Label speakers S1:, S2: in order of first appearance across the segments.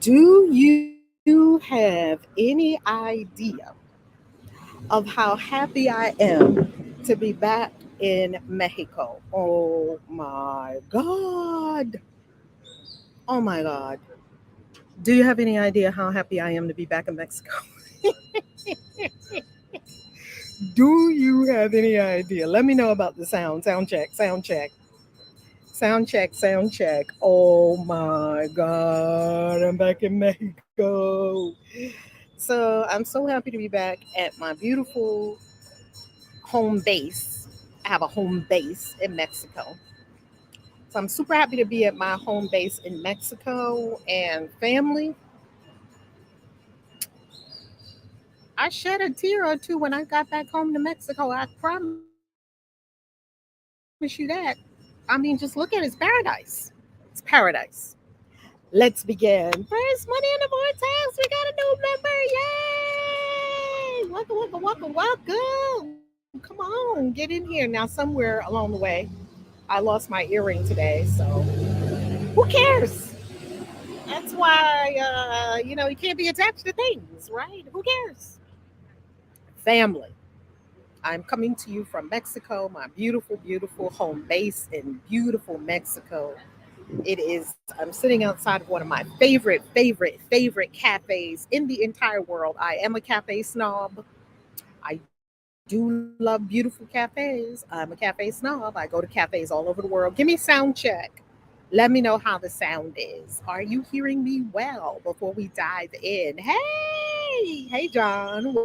S1: Do you have any idea of how happy I am to be back in Mexico? Oh my God. Oh my God. Do you have any idea how happy I am to be back in Mexico? Do you have any idea? Let me know about the sound. Sound check, sound check. Sound check, sound check. Oh my God, I'm back in Mexico. So I'm so happy to be back at my beautiful home base. I have a home base in Mexico. So I'm super happy to be at my home base in Mexico and family. I shed a tear or two when I got back home to Mexico. I promise you that. I mean, just look at it. It's paradise. It's paradise. Let's begin. First money in the vortex. We got a new member. Yay! Welcome, welcome, welcome, welcome. Come on, get in here. Now, somewhere along the way, I lost my earring today, so who cares? That's why, you can't be attached to things, right? Who cares? Family. I'm coming to you from Mexico, my beautiful, beautiful home base in beautiful Mexico. It is, I'm sitting outside of one of my favorite, favorite, favorite cafes in the entire world. I am a cafe snob. I do love beautiful cafes. I'm a cafe snob. I go to cafes all over the world. Give me sound check. Let me know how the sound is. Are you hearing me well before we dive in? Hey, hey, John.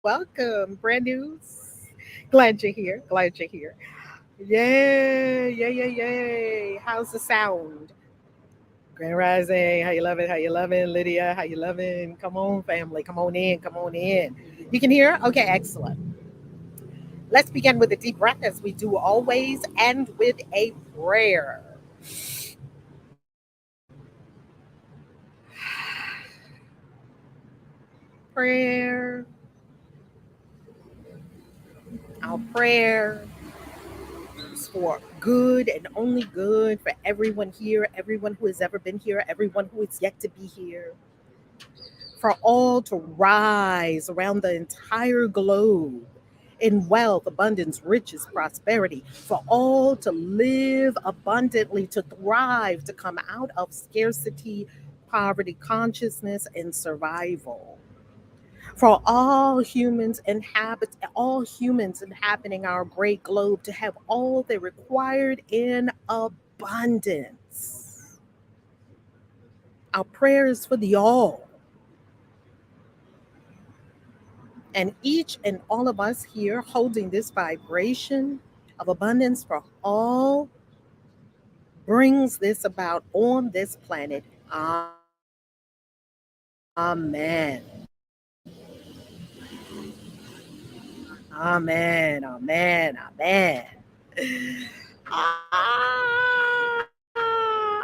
S1: Welcome. Brand news. Glad you're here. Glad you're here. Yay, yay, yay, yay. How's the sound? Grand Rising. How you loving? How you loving? Lydia, how you loving? Come on, family. Come on in. Come on in. You can hear? Okay, excellent. Let's begin with a deep breath as we do always and with a prayer. Prayer. Our prayer is for good and only good for everyone here, everyone who has ever been here, everyone who is yet to be here, for all to rise around the entire globe in wealth, abundance, riches, prosperity, for all to live abundantly, to thrive, to come out of scarcity, poverty, consciousness, and survival. For all humans inhabiting our great globe to have all they required in abundance. Our prayers for the all. And each and all of us here holding this vibration of abundance for all brings this about on this planet. Amen. Amen. Amen. Amen.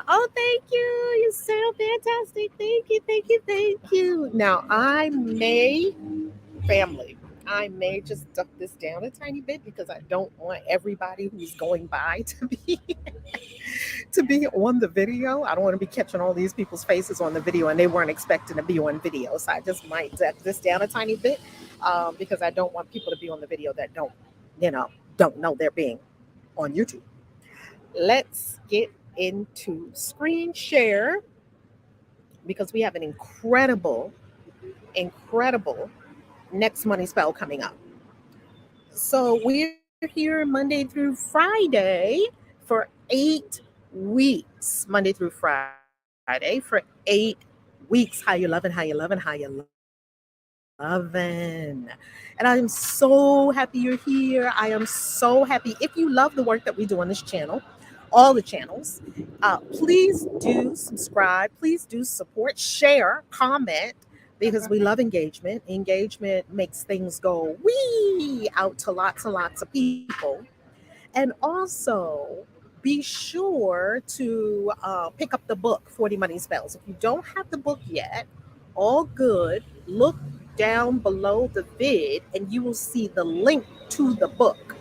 S1: Oh, thank you. You sound fantastic. Thank you. Thank you. Thank you. Now, family, I may just duck this down a tiny bit because I don't want everybody who's going by to be to be on the video. I don't want to be catching all these people's faces on the video and they weren't expecting to be on video. So I just might duck this down a tiny bit because I don't want people to be on the video that you know, don't know they're being on YouTube. Let's get into screen share because we have an incredible, incredible next money spell coming up. So we're here Monday through Friday for 8 weeks. Monday through Friday for 8 weeks. How you loving? How you loving? How you loving? And I am so happy you're here. I am so happy. If you love the work that we do on this channel, all the channels, please do subscribe. Please do support, share, comment, because we love engagement. Engagement makes things go wee out to lots and lots of people. And also, be sure to pick up the book, 40 Money Spells. If you don't have the book yet, all good. Look down below the vid and you will see the link to the book.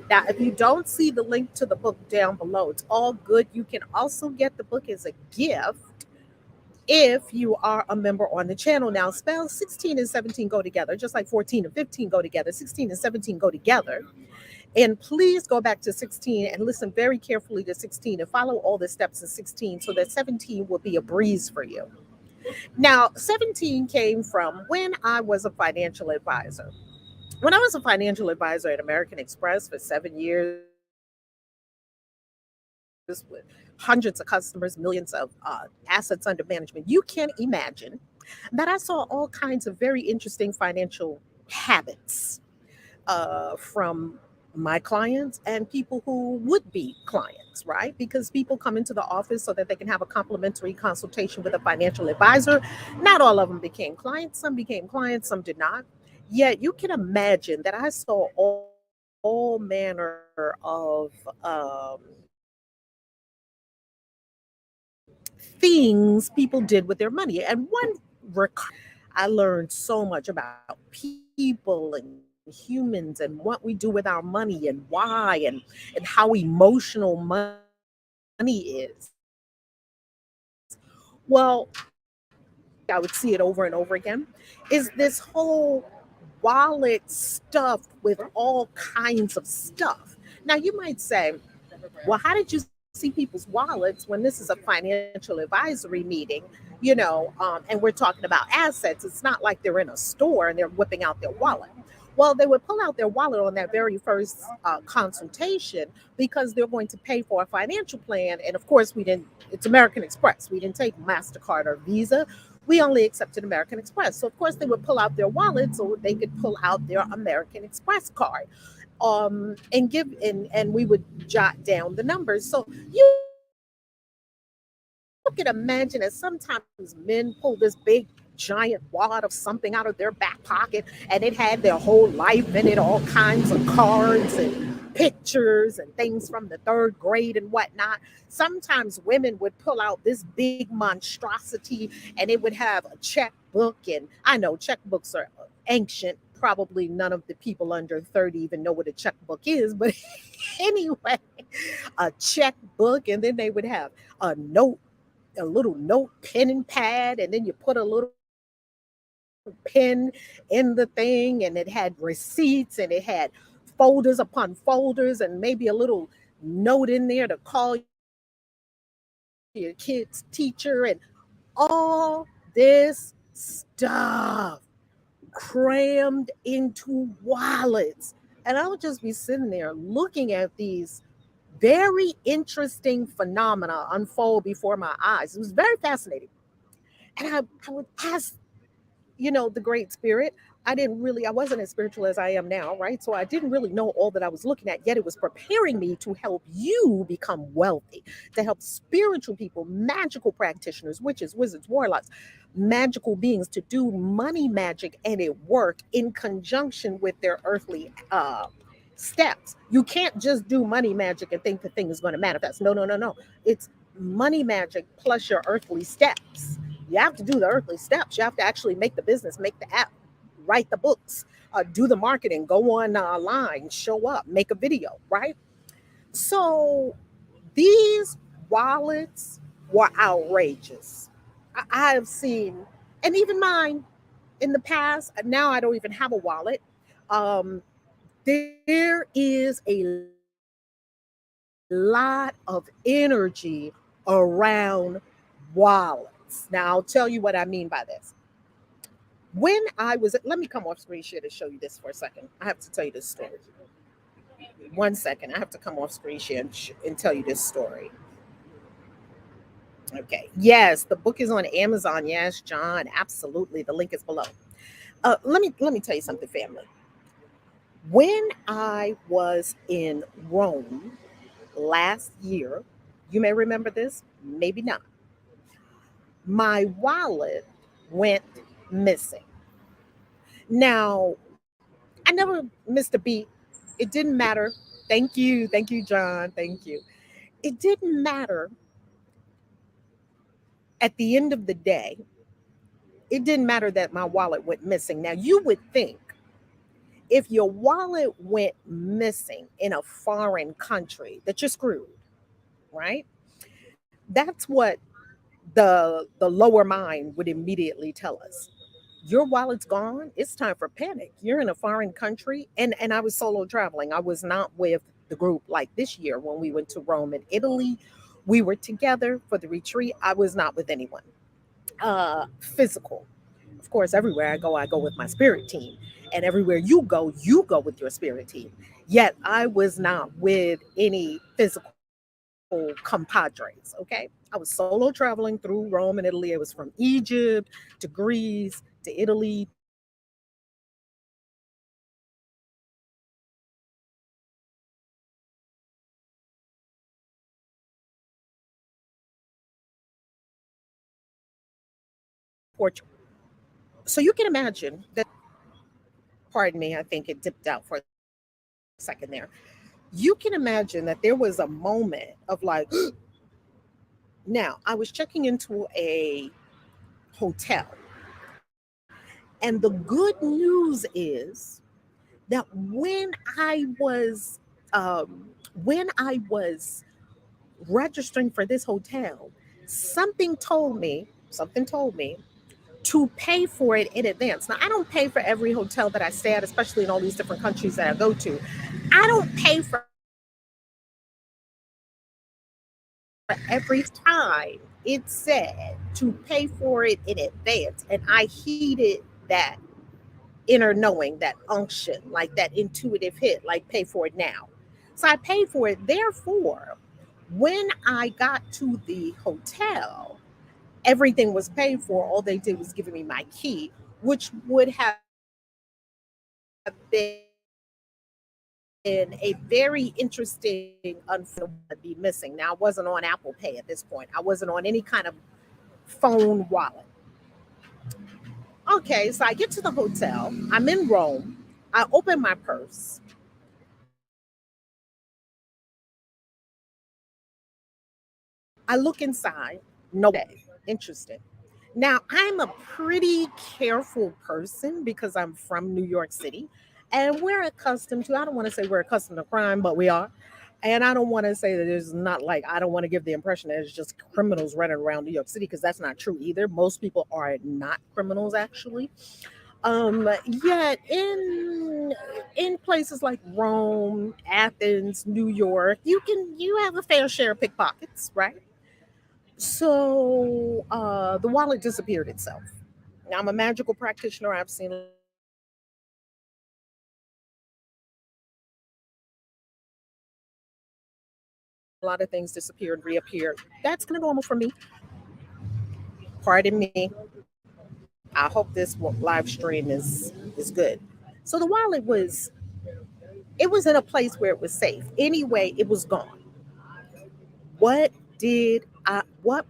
S1: Now, if you don't see the link to the book down below, it's all good. You can also get the book as a gift if you are a member on the channel. Now, spell 16 and 17 go together, just like 14 and 15 go together. 16 and 17 go together. And please go back to 16 and listen very carefully to 16 and follow all the steps in 16 so that 17 will be a breeze for you. Now, 17 came from when I was a financial advisor. When I was a financial advisor at American Express for 7 years with hundreds of customers, millions of assets under management, you can imagine that I saw all kinds of very interesting financial habits from my clients and people who would be clients, right? Because people come into the office so that they can have a complimentary consultation with a financial advisor. Not all of them became clients, some became clients, some did not. Yet you can imagine that I saw all manner of things people did with their money. And I learned so much about people and humans and what we do with our money and why and how emotional money is. Well, one of the things I would see it over and over again is this whole wallet stuffed with all kinds of stuff. Now, you might say, well, how did you see people's wallets when this is a financial advisory meeting, and we're talking about assets? It's not like they're in a store and they're whipping out their wallet. Well, they would pull out their wallet on that very first consultation because they're going to pay for a financial plan. And of course, it's American Express. We didn't take MasterCard or Visa. We only accepted American Express. So, of course, they would pull out their wallet so they could pull out their American Express card and we would jot down the numbers. So you can imagine that sometimes men pull this big giant wad of something out of their back pocket and it had their whole life in it, all kinds of cards and pictures and things from the third grade and whatnot. Sometimes women would pull out this big monstrosity and it would have a checkbook. And I know checkbooks are ancient. Probably none of the people under 30 even know what a checkbook is. But anyway, a checkbook. And then they would have a note, a little note pen and pad. And then you put a little pen in the thing and it had receipts and it had folders upon folders and maybe a little note in there to call your kid's teacher and all this stuff crammed into wallets. And I would just be sitting there looking at these very interesting phenomena unfold before my eyes. It was very fascinating. And I would ask, the Great Spirit. I wasn't as spiritual as I am now, right? So I didn't really know all that I was looking at, yet it was preparing me to help you become wealthy, to help spiritual people, magical practitioners, witches, wizards, warlocks, magical beings to do money magic and it work in conjunction with their earthly steps. You can't just do money magic and think the thing is going to manifest. No, no, no, no. It's money magic plus your earthly steps. You have to do the earthly steps. You have to actually make the business, make the app, write the books, do the marketing, go on line, show up, make a video, right? So these wallets were outrageous. I have seen, and even mine in the past, now I don't even have a wallet. Um, there is a lot of energy around wallets. Now, I'll tell you what I mean by this. When I was, let me come off screen share to show you this for a second. I have to tell you this story. 1 second. I have to come off screen share and tell you this story. Okay. Yes, the book is on Amazon. Yes, John. Absolutely. The link is below. Let me tell you something, family. When I was in Rome last year, you may remember this, maybe not. My wallet went missing. Now, I never missed a beat. It didn't matter. Thank you, John. Thank you. It didn't matter at the end of the day. It didn't matter that my wallet went missing. Now, you would think if your wallet went missing in a foreign country that you're screwed, right? That's what the lower mind would immediately tell us, your wallet's gone, it's time for panic, you're in a foreign country. And I was solo traveling, I was not with the group. Like this year when we went to Rome and Italy, we were together for the retreat, I was not with anyone physical. Of course, everywhere I go with my spirit team, and everywhere you go with your spirit team. Yet I was not with any physical compadres. Okay, I was solo traveling through Rome and Italy. It was from Egypt to Greece to Italy to Portugal to so you can imagine that, pardon me, I think it dipped out for a second there. You can imagine that there was a moment of like, now I was checking into a hotel, and the good news is that when I was registering for this hotel, something told me to pay for it in advance. Now, I don't pay for every hotel that I stay at, especially in all these different countries that I go to. I don't pay for every time it said to pay for it in advance. And I heeded that inner knowing, that unction, like that intuitive hit, like pay for it now. So I paid for it. Therefore, when I got to the hotel, everything was paid for. All they did was giving me my key, which would have been a very interesting, unfortunate wallet be missing. Now, I wasn't on Apple Pay at this point. I wasn't on any kind of phone wallet. Okay, so I get to the hotel. I'm in Rome. I open my purse. I look inside. No wallet. I look inside. No wallet. Interesting. Now, I'm a pretty careful person because I'm from New York City, and we're accustomed to, I don't want to say we're accustomed to crime, but we are. And I don't want to say that there's not, like, I don't want to give the impression that it's just criminals running around New York City, because that's not true either. Most people are not criminals, actually. Yet in places like Rome, Athens, New York, you have a fair share of pickpockets, right? So the wallet disappeared itself. Now, I'm a magical practitioner. I've seen a lot of things disappear and reappear. That's kind of normal for me. Pardon me. I hope this live stream is good. So the wallet was, it was in a place where it was safe. Anyway, it was gone. What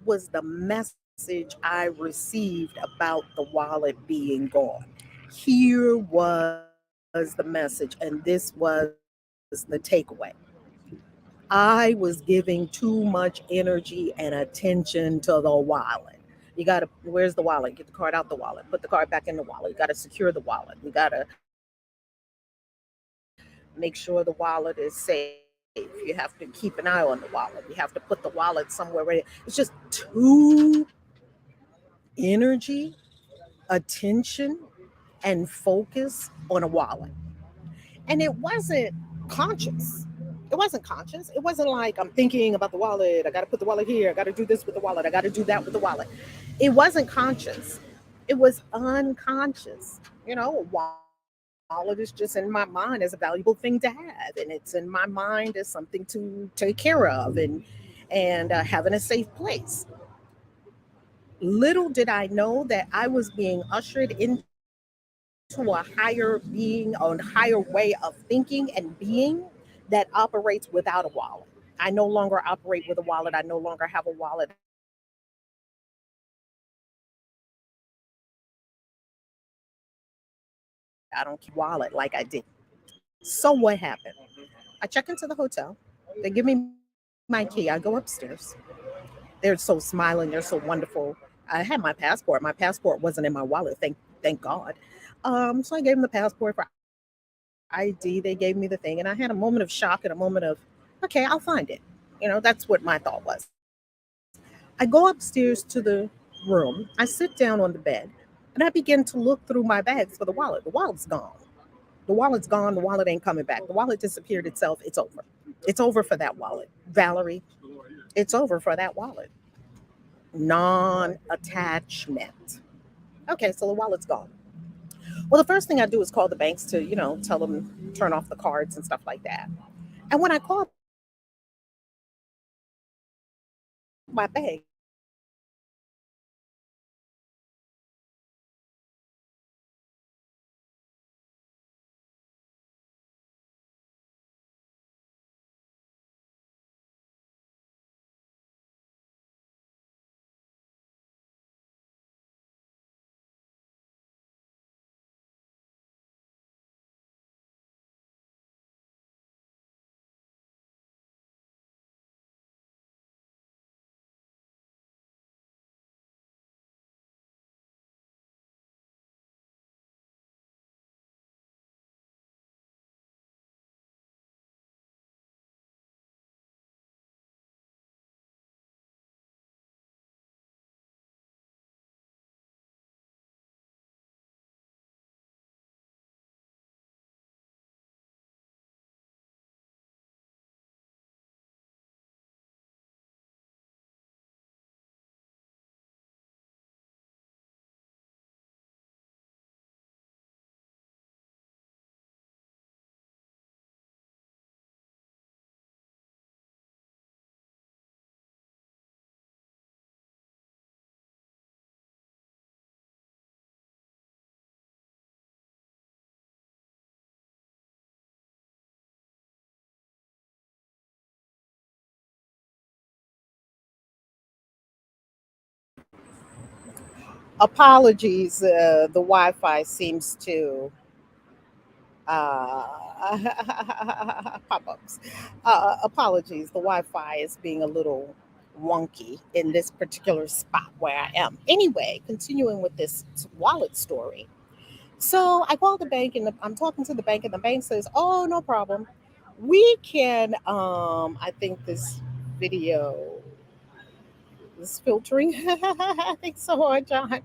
S1: was the message I received about the wallet being gone? Here was the message, and this was the takeaway. I was giving too much energy and attention to the wallet. You got to, where's the wallet? Get the card out the wallet. Put the card back in the wallet. You got to secure the wallet. You got to make sure the wallet is safe. You have to keep an eye on the wallet. You have to put the wallet somewhere where it's just too energy, attention, and focus on a wallet. And it wasn't conscious. It wasn't conscious. It wasn't like I'm thinking about the wallet. I got to put the wallet here. I got to do this with the wallet. I got to do that with the wallet. It wasn't conscious. It was unconscious. A wallet is just in my mind as a valuable thing to have, and it's in my mind as something to take care of, and having a safe place. Little did I know that I was being ushered into a higher being, a higher way of thinking and being that operates without a wallet. I no longer operate with a wallet. I no longer have a wallet. I don't keep a wallet. I don't carry a wallet. I don't have a wallet like I did. So what happened? I check into the hotel. They give me my key. I go upstairs. They're so smiling. They're so wonderful. I had my passport. My passport wasn't in my wallet. Thank God. So I gave them the passport for ID. They gave me the thing, and I had a moment of shock and a moment of, okay, I'll find it. That's what my thought was. I go upstairs to the room. I sit down on the bed and I begin to look through my bags for the wallet. The wallet's gone. The wallet's gone. The wallet ain't coming back. The wallet disappeared itself. It's over. It's over for that wallet. Valerie, it's over for that wallet. Non attachment. Okay, so the wallet's gone. Well, the first thing I do is call the banks to, tell them turn off the cards and stuff like that. And when I called my bank, apologies. The Wi-Fi seems to pop-ups. Apologies. The Wi-Fi is being a little wonky in this particular spot where I am. Anyway, continuing with this wallet story. So I called the bank and I'm talking to the bank and the bank says, "Oh, no problem. We can." I think this video is filtering. Thanks so much, John.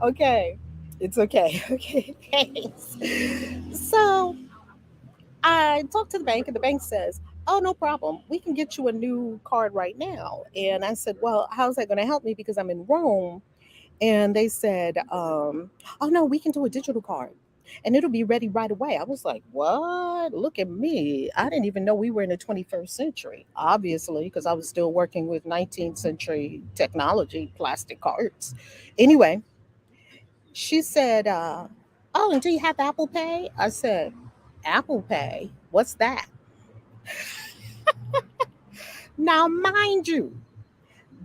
S1: Okay, it's okay. Okay, thanks. So I talked to the bank, and the bank says, "Oh, no problem. We can get you a new card right now." And I said, "Well, how's that going to help me because I'm in Rome?" And they said, "Oh no, we can do a digital card, and it'll be ready right away." I was like, "What? Look at me! I didn't even know we were in the 21st century. Obviously, because I was still working with 19th century technology, plastic cards." Anyway, she said, "Oh, and do you have Apple Pay?" I said, "Apple Pay? What's that?" Now, mind you,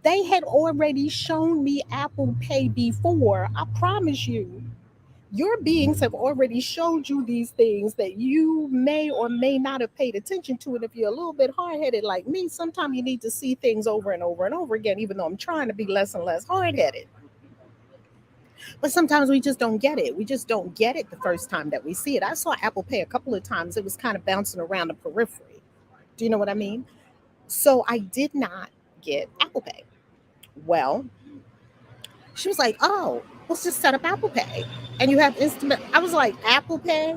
S1: they had already shown me Apple Pay before. I promise you, your beings have already showed you these things that you may or may not have paid attention to. And if you're a little bit hard headed like me, sometimes you need to see things over and over and over again, even though I'm trying to be less and less hard headed. But sometimes we just don't get it. We just don't get it the first time that we see it. I saw Apple Pay a couple of times. It was kind of bouncing around the periphery. Do you know what I mean? So I did not get Apple Pay. Well, she was like, "Oh, let's just set up Apple Pay. And you have instant." I was like, "Apple Pay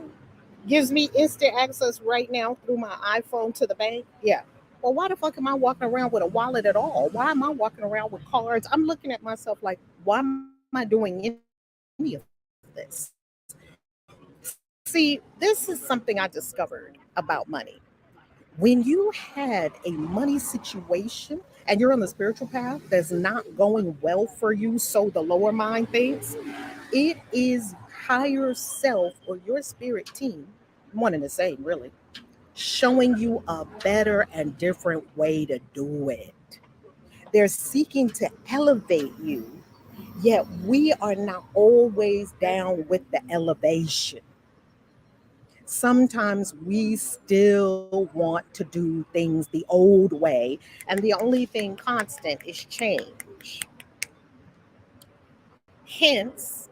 S1: gives me instant access right now through my iPhone to the bank?" Yeah. Well, why the fuck am I walking around with a wallet at all? Why am I walking around with cards? I'm looking at myself like, why am I doing any of this? See, this is something I discovered about money. When you had a money situation and you're on the spiritual path that's not going well for you, so the lower mind thinks, it is higher self or your spirit team, one and the same, really, showing you a better and different way to do it. They're seeking to elevate you, yet we are not always down with the elevation. Sometimes we still want to do things the old way, and the only thing constant is change. Hence,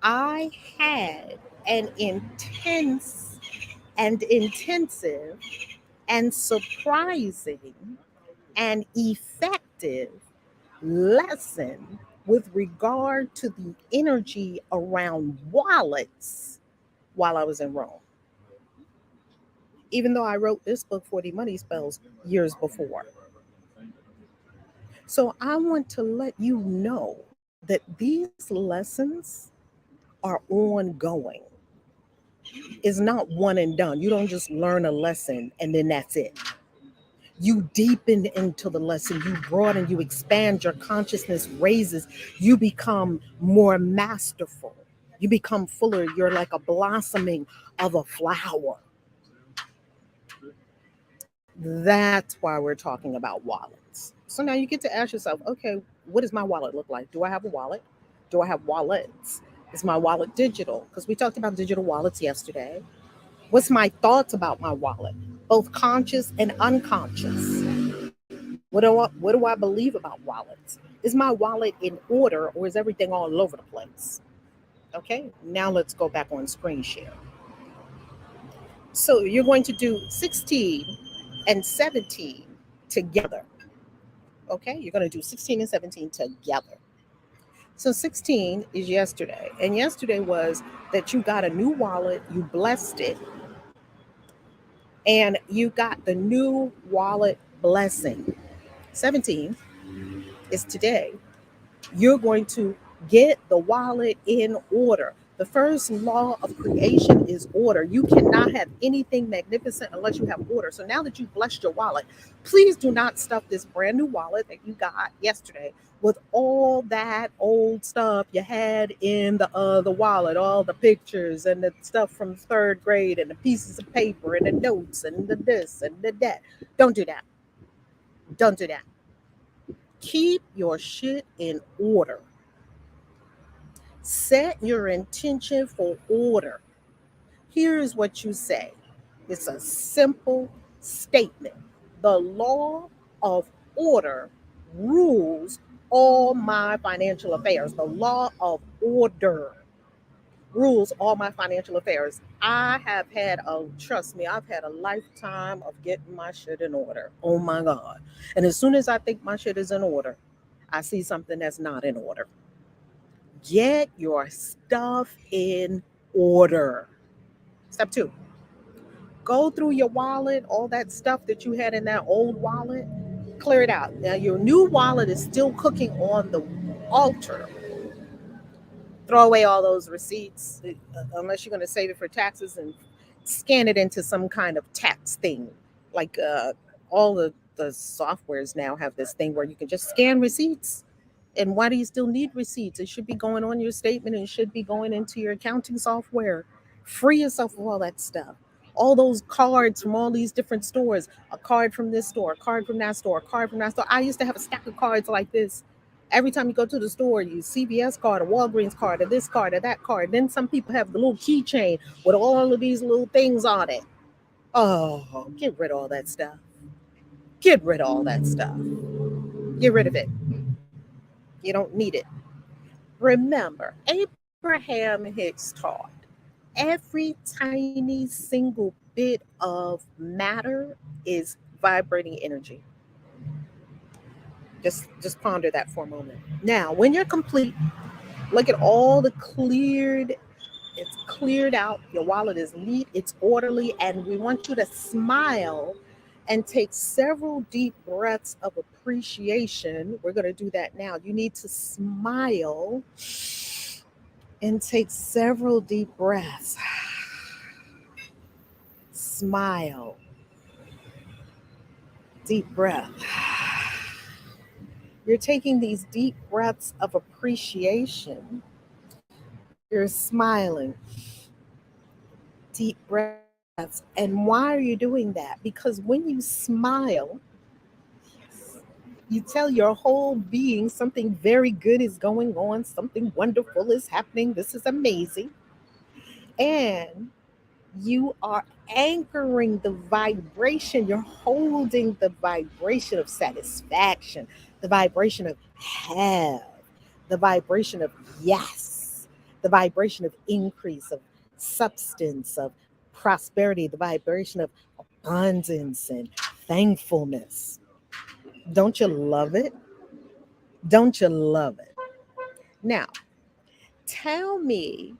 S1: I had an intense and intensive and surprising and effective lesson with regard to the energy around wallets while I was in Rome, even though I wrote this book, 40 Money Spells, years before. So I want to let you know that these lessons are ongoing. It's not one and done. You don't just learn a lesson and then that's it. You deepen into the lesson, you broaden, you expand, your consciousness raises, you become more masterful, you become fuller, you're like a blossoming of a flower. That's why we're talking about wallets. So now you get to ask yourself, okay, what does my wallet look like? Do I have a wallet? Do I have wallets? Is my wallet digital? Because we talked about digital wallets yesterday. What's my thoughts about my wallet, both conscious and unconscious? What do I believe about wallets? Is my wallet in order or is everything all over the place? Okay, now let's go back on screen share. So you're going to do 16 and 17 together. Okay, you're going to do 16 and 17 together. So 16 is yesterday, and yesterday was that you got a new wallet, you blessed it, and you got the new wallet blessing. 17 is today. You're going to get the wallet in order. The first law of creation is order. You cannot have anything magnificent unless you have order. So now that you've blessed your wallet, please do not stuff this brand new wallet that you got yesterday with all that old stuff you had in the wallet, all the pictures and the stuff from third grade and the pieces of paper and the notes and the this and the that. Don't do that. Don't do that. Keep your shit in order. Set your intention for order. Here's what you say. It's a simple statement. The law of order rules all my financial affairs. The law of order rules all my financial affairs. Trust me, I've had a lifetime of getting my shit in order. Oh my God. And as soon as I think my shit is in order, I see something that's not in order. Get your stuff in order. Step two, go through your wallet, all that stuff that you had in that old wallet, clear it out. Now, your new wallet is still cooking on the altar. Throw away all those receipts, unless you're going to save it for taxes and scan it into some kind of tax thing. Like all the softwares now have this thing where you can just scan receipts. And why do you still need receipts? It should be going on your statement and it should be going into your accounting software. Free yourself of all that stuff. All those cards from all these different stores, a card from this store, a card from that store, a card from that store. I used to have a stack of cards like this. Every time you go to the store, you CVS card, a Walgreens card, or this card, or that card. Then some people have the little keychain with all of these little things on it. Oh, get rid of all that stuff. Get rid of all that stuff. Get rid of it. You don't need it. Remember, Abraham Hicks taught every tiny single bit of matter is vibrating energy. Just ponder that for a moment. Now, when you're complete, look at all the cleared, it's cleared out. Your wallet is neat, it's orderly, and we want you to smile and take several deep breaths of appreciation. We're going to do that now. You need to smile and take several deep breaths. Smile. Deep breath. You're taking these deep breaths of appreciation. You're smiling. Deep breaths. And why are you doing that? Because when you smile, you tell your whole being something very good is going on, something wonderful is happening. This is amazing. And you are anchoring the vibration. You're holding the vibration of satisfaction, the vibration of have, the vibration of yes, the vibration of increase, of substance, of prosperity, the vibration of abundance and thankfulness. Don't you love it? Don't you love it? Now, tell me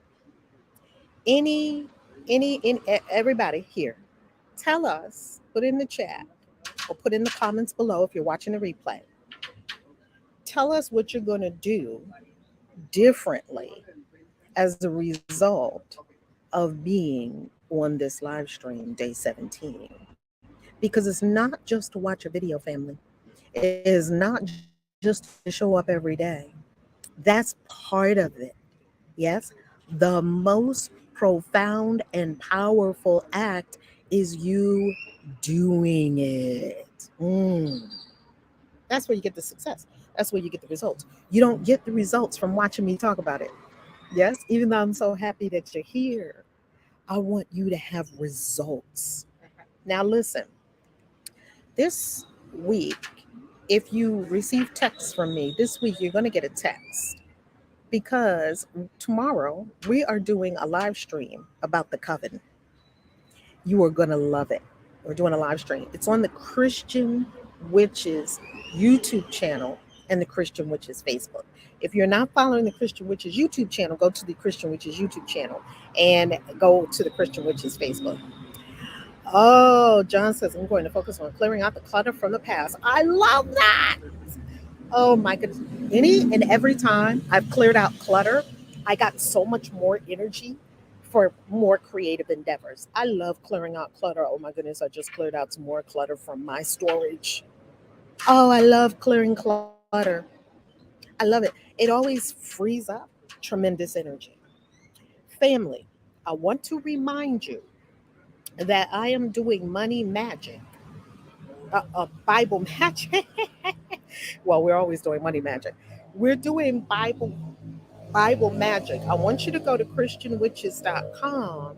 S1: any everybody here, tell us, put in the chat or put in the comments below if you're watching the replay. Tell us what you're going to do differently as a result of being on this live stream day 17. Because it's not just to watch a video, family. It is not just to show up every day. That's part of it. Yes. The most profound and powerful act is you doing it. That's where you get the success. That's where you get the results. You don't get the results from watching me talk about it. Yes, even though I'm so happy that you're here, I want you to have results. Now, listen, this week, if you receive texts from me, this week you're going to get a text because tomorrow we are doing a live stream about the coven. You are going to love it. We're doing a live stream. It's on the Christian Witches YouTube channel and the Christian Witches Facebook. If you're not following the Christian Witches YouTube channel, go to the Christian Witches YouTube channel and go to the Christian Witches Facebook. Oh, John says, I'm going to focus on clearing out the clutter from the past. I love that. Oh my goodness. Any and every time I've cleared out clutter, I got so much more energy for more creative endeavors. I love clearing out clutter. Oh my goodness, I just cleared out some more clutter from my storage. Oh, I love clearing clutter. I love it. It always frees up tremendous energy. Family, I want to remind you that I am doing money magic, Bible magic. Well, we're always doing money magic. We're doing Bible magic. I want you to go to christianwitches.com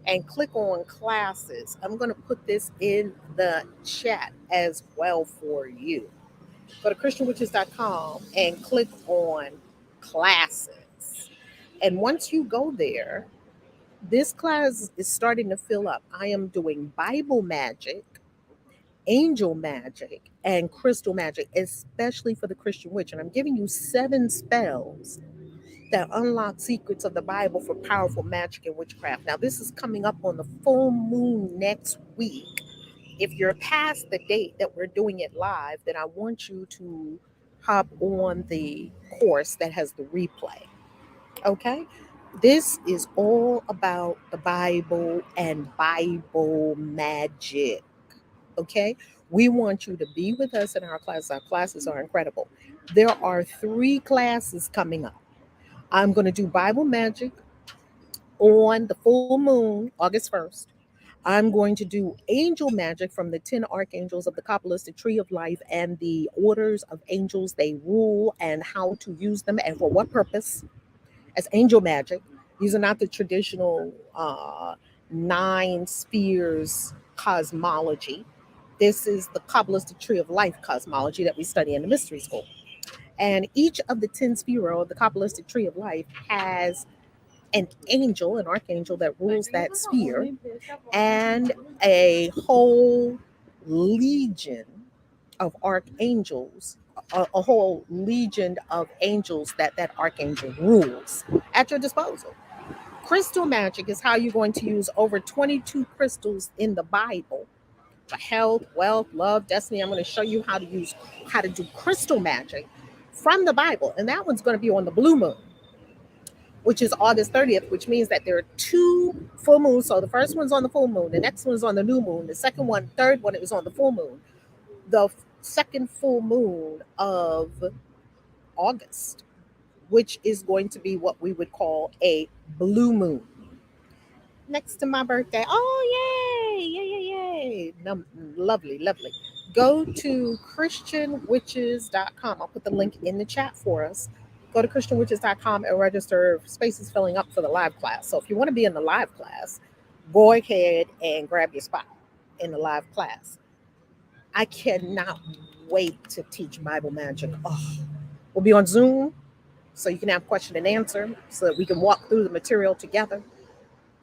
S1: and click on classes. I'm going to put this in the chat as well for you. Go to christianwitches.com and click on classes. And once you go there, this class is starting to fill up. I am doing Bible magic, angel magic, and crystal magic, especially for the Christian witch. And I'm giving you 7 spells that unlock secrets of the Bible for powerful magic and witchcraft. Now, this is coming up on the full moon next week. If you're past the date that we're doing it live, then I want you to hop on the course that has the replay. Okay? This is all about the Bible and Bible magic. Okay? We want you to be with us in our classes. Our classes are incredible. There are 3 classes coming up. I'm going to do Bible magic on the full moon, August 1st. I'm going to do angel magic from the 10 archangels of the Kabbalistic Tree of Life and the orders of angels they rule and how to use them and for what purpose as angel magic. These are not the traditional 9 spheres cosmology. This is the Kabbalistic Tree of Life cosmology that we study in the mystery school. And each of the 10 spheres of the Kabbalistic Tree of Life has an angel, an archangel that rules that sphere, and a whole legion of archangels, a whole legion of angels that archangel rules at your disposal. Crystal magic is how you're going to use over 22 crystals in the Bible for health, wealth, love, destiny. I'm going to show you how to do crystal magic from the Bible, and that one's going to be on the blue moon, which is August 30th, which means that there are 2 full moons. So the first one's on the full moon, the next one's on the new moon, the third one, it was on the full moon. The second full moon of August, which is going to be what we would call a blue moon. Next to my birthday. Oh, yay! Yay! Lovely, lovely. Go to christianwitches.com. I'll put the link in the chat for us. Go to christianwitches.com and register. Space is filling up for the live class. So if you want to be in the live class, go ahead and grab your spot in the live class. I cannot wait to teach Bible magic. Oh, we'll be on Zoom so you can have question and answer so that we can walk through the material together.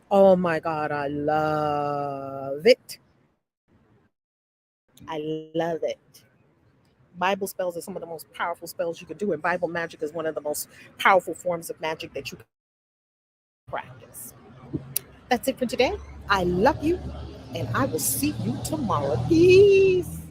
S1: Oh my God, I love it. I love it. Bible spells are some of the most powerful spells you could do, and Bible magic is one of the most powerful forms of magic that you can practice. That's it for today. I love you, and I will see you tomorrow. Peace.